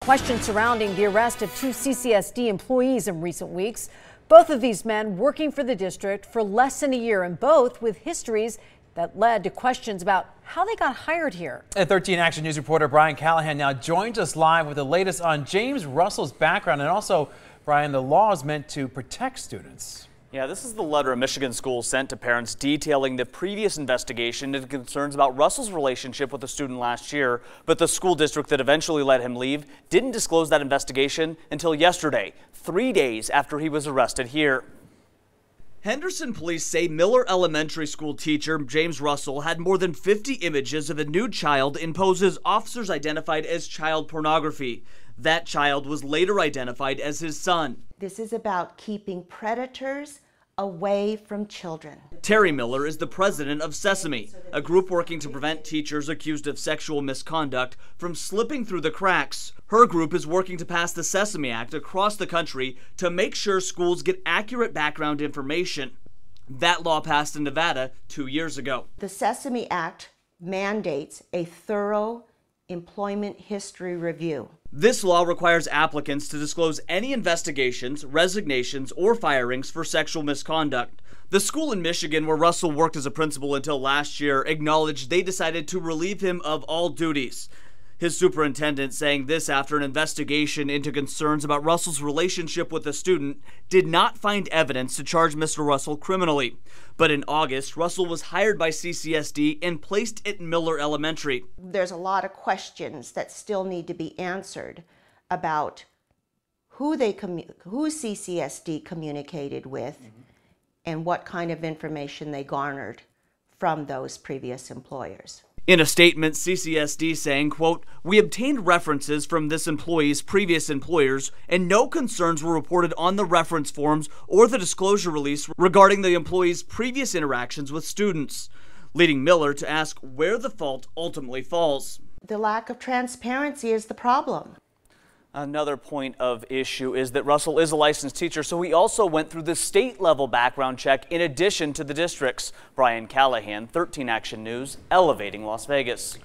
Questions surrounding the arrest of two CCSD employees in recent weeks. Both of these men working for the district for less than a year, and both with histories that led to questions about how they got hired here. 13 Action News reporter Brian Callahan now joins us live with the latest on James Russell's background, and also, Brian, the law is meant to protect students. Yeah, this is the letter a Michigan school sent to parents detailing the previous investigation into concerns about Russell's relationship with a student last year. But the school district that eventually let him leave didn't disclose that investigation until yesterday, 3 days after he was arrested here. Henderson police say Miller Elementary School teacher James Russell had more than 50 images of a nude child in poses officers identified as child pornography. That child was later identified as his son. This is about keeping predators away from children. Terry Miller is the president of Sesame, a group working to prevent teachers accused of sexual misconduct from slipping through the cracks. Her group is working to pass the Sesame Act across the country to make sure schools get accurate background information. That law passed in Nevada 2 years ago. The Sesame Act mandates a thorough employment history review. This law requires applicants to disclose any investigations, resignations, or firings for sexual misconduct. The school in Michigan where Russell worked as a principal until last year acknowledged they decided to relieve him of all duties. His superintendent saying this after an investigation into concerns about Russell's relationship with a student did not find evidence to charge Mr. Russell criminally. But in August, Russell was hired by CCSD and placed at Miller Elementary. There's a lot of questions that still need to be answered about who CCSD communicated with and what kind of information they garnered from those previous employers. In a statement, CCSD saying, quote, "We obtained references from this employee's previous employers and no concerns were reported on the reference forms or the disclosure release regarding the employee's previous interactions with students," leading Miller to ask where the fault ultimately falls. The lack of transparency is the problem. Another point of issue is that Russell is a licensed teacher, so he also went through the state-level background check in addition to the district's. Brian Callahan, 13 Action News, elevating Las Vegas.